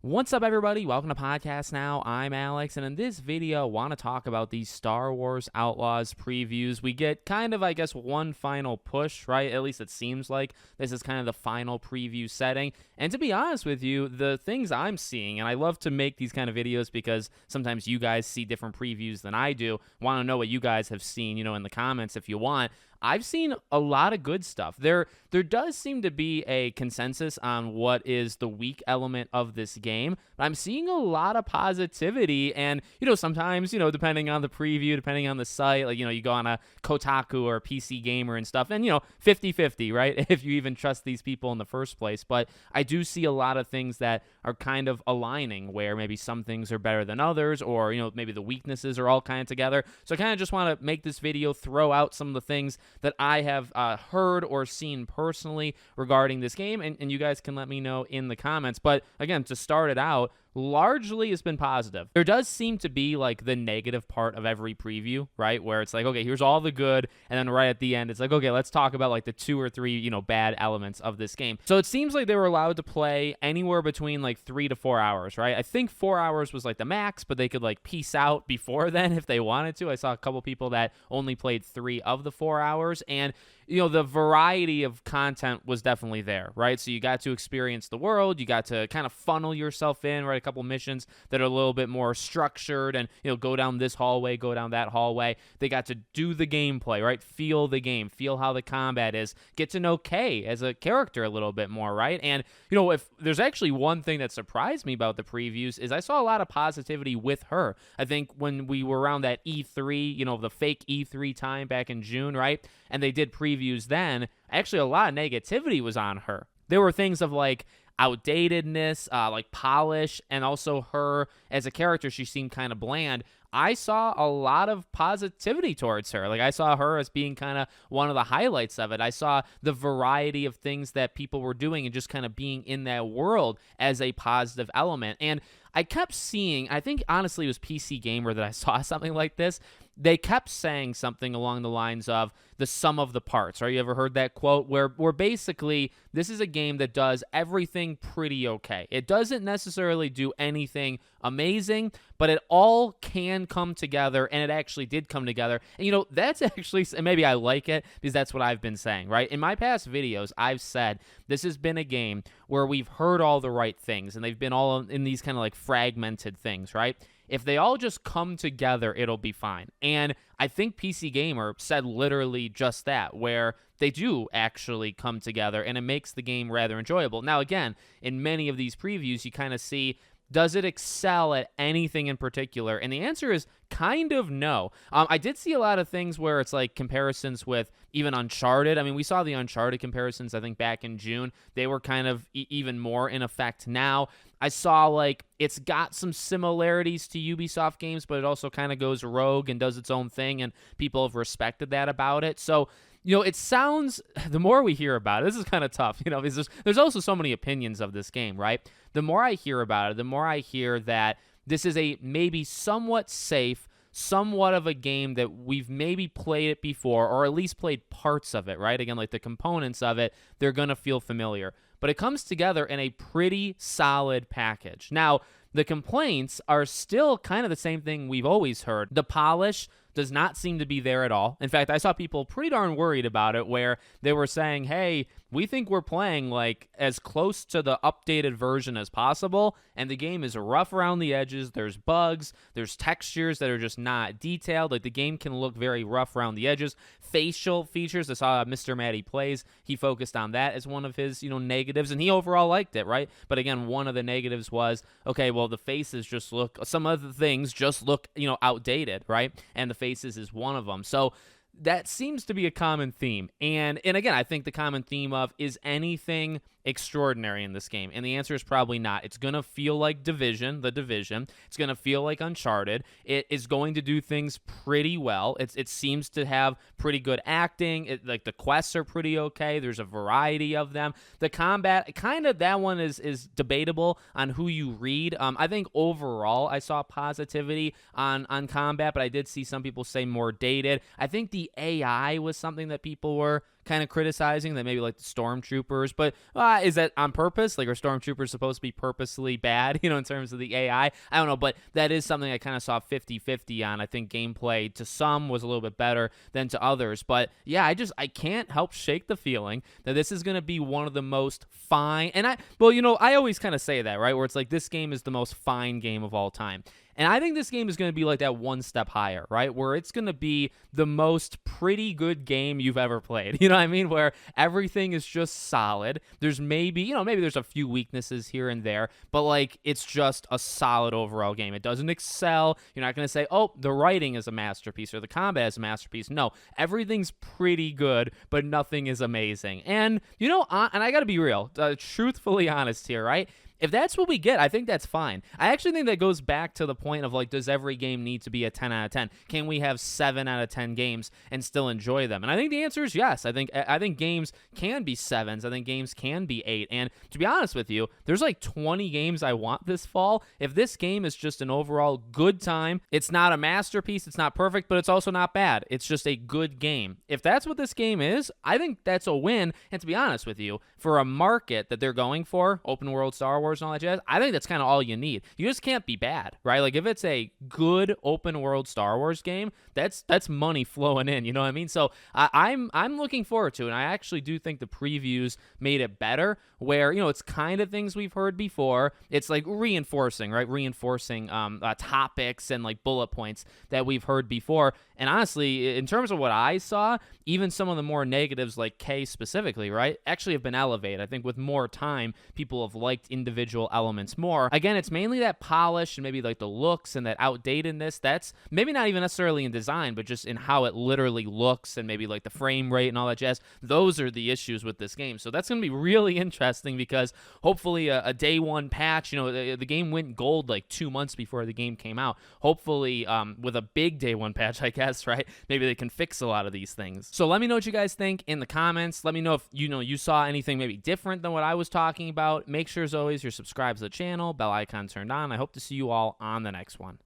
What's up, everybody? Welcome to Podcast Now. I'm Alex, and in this video, I want to talk about these Star Wars Outlaws previews. We get kind of, I guess, one final push, right? At least it seems like this is kind of the final preview setting. And to be honest with you, the things I'm seeing, and I love to make these kind of videos because sometimes you guys see different previews than I do. Want to know what you guys have seen, in the comments if you want. I've seen a lot of good stuff. There does seem to be a consensus on what is the weak element of this game, but I'm seeing a lot of positivity. And, sometimes, depending on the preview, depending on the site, like, you go on a Kotaku or a PC Gamer and stuff, and, 50-50, right? If you even trust these people in the first place. But I do see a lot of things that are kind of aligning where maybe some things are better than others, or, maybe the weaknesses are all kind of together. So I kind of just want to make this video, throw out some of the things that I have heard or seen personally regarding this game, and you guys can let me know in the comments. But again, to start it out, largely has been positive. There does seem to be like the negative part of every preview, right? Where it's like, okay, here's all the good, and then right at the end, it's like, okay, let's talk about like the 2 or 3, bad elements of this game. So it seems like they were allowed to play anywhere between like 3 to 4 hours, right? I think 4 hours was like the max, but they could like peace out before then if they wanted to. I saw a couple people that only played 3 of the 4 hours, and the variety of content was definitely there, right? So you got to experience the world, you got to kind of funnel yourself in, right? A couple missions that are a little bit more structured and, go down this hallway, go down that hallway. They got to do the gameplay, right? Feel the game, feel how the combat is, get to know Kay as a character a little bit more, right? And, if there's actually one thing that surprised me about the previews is I saw a lot of positivity with her. I think when we were around that E3, the fake E3 time back in June, right? And they did previews then, actually a lot of negativity was on her. There were things of like outdatedness, like polish, and also her as a character, she seemed kind of bland. I saw a lot of positivity towards her. Like, I saw her as being kind of one of the highlights of it. I saw the variety of things that people were doing and just kind of being in that world as a positive element. And I kept seeing, I think honestly it was PC Gamer that I saw something like this. They kept saying something along the lines of the sum of the parts, right? You ever heard that quote where basically this is a game that does everything pretty okay. It doesn't necessarily do anything amazing, but it all can come together, and it actually did come together. And, that's actually, and maybe I like it because that's what I've been saying, right? In my past videos, I've said this has been a game where we've heard all the right things, and they've been all in these kind of like fragmented things, right? If they all just come together, it'll be fine. And I think PC Gamer said literally just that, where they do actually come together, and it makes the game rather enjoyable. Now, again, in many of these previews, you kind of see, does it excel at anything in particular? And the answer is kind of no. I did see a lot of things where it's like comparisons with even Uncharted. I mean, we saw the Uncharted comparisons, I think, back in June. They were kind of even more in effect now. I saw like it's got some similarities to Ubisoft games, but it also kind of goes rogue and does its own thing, and people have respected that about it. So, it sounds, the more we hear about it, this is kind of tough, because there's also so many opinions of this game, right? The more I hear about it, the more I hear that this is a maybe somewhat safe, somewhat of a game that we've maybe played it before, or at least played parts of it, right? Again, like the components of it, they're going to feel familiar. But it comes together in a pretty solid package. Now, the complaints are still kind of the same thing we've always heard. The polish does not seem to be there at all. In fact, I saw people pretty darn worried about it where they were saying, hey, we think we're playing like as close to the updated version as possible, and the game is rough around the edges. There's bugs, there's textures that are just not detailed. Like, the game can look very rough around the edges. Facial features, I saw Mr. Matty Plays, he focused on that as one of his, negatives, and he overall liked it, right? But again, one of the negatives was, okay, well, the faces just look, some of the things just look, outdated, right? And the faces is one of them. So that seems to be a common theme. And again, I think the common theme of, is anything extraordinary in this game? And the answer is probably not. It's going to feel like The Division. It's going to feel like Uncharted. It is going to do things pretty well. It seems to have pretty good acting. Like, the quests are pretty okay. There's a variety of them. The combat, kind of, that one is debatable on who you read. I think overall I saw positivity on combat, but I did see some people say more dated. I think the AI was something that people were kind of criticizing that maybe like the stormtroopers, but is that on purpose? Like, are stormtroopers supposed to be purposely bad, in terms of the AI? I don't know, but that is something I kind of saw 50-50 on. I think gameplay to some was a little bit better than to others, but yeah, I can't help shake the feeling that this is going to be one of the most fine, and I always kind of say that, right, where it's like this game is the most fine game of all time. And I think this game is going to be like that one step higher, right? Where it's going to be the most pretty good game you've ever played. You know what I mean? Where everything is just solid. There's maybe there's a few weaknesses here and there, but like it's just a solid overall game. It doesn't excel. You're not going to say, oh, the writing is a masterpiece or the combat is a masterpiece. No, everything's pretty good, but nothing is amazing. And, and I got to be real, truthfully honest here, right? If that's what we get, I think that's fine. I actually think that goes back to the point of, like, does every game need to be a 10 out of 10? Can we have 7 out of 10 games and still enjoy them? And I think the answer is yes. I think games can be 7s. I think games can be 8. And to be honest with you, there's like 20 games I want this fall. If this game is just an overall good time, it's not a masterpiece, it's not perfect, but it's also not bad. It's just a good game. If that's what this game is, I think that's a win. And to be honest with you, for a market that they're going for, open world Star Wars and all that jazz, I think that's kind of all you need. You just can't be bad, right? Like if it's a good open world Star Wars game, that's money flowing in. You know what I mean? So I'm looking forward to it. And I actually do think the previews made it better. Where it's kind of things we've heard before. It's like reinforcing, right? Reinforcing topics and like bullet points that we've heard before. And honestly, in terms of what I saw, even some of the more negatives, like K specifically, right, actually have been elevated. I think with more time, people have liked individual elements more. Again, it's mainly that polish and maybe like the looks and that outdatedness. That's maybe not even necessarily in design, but just in how it literally looks and maybe like the frame rate and all that jazz. Those are the issues with this game. So that's going to be really interesting because hopefully a day one patch, the game went gold like 2 months before the game came out. Hopefully with a big day one patch, I guess, right? Maybe they can fix a lot of these things. So let me know what you guys think in the comments. Let me know if you saw anything maybe different than what I was talking about. Make sure as always you're subscribed to the channel, bell icon turned on. I hope to see you all on the next one.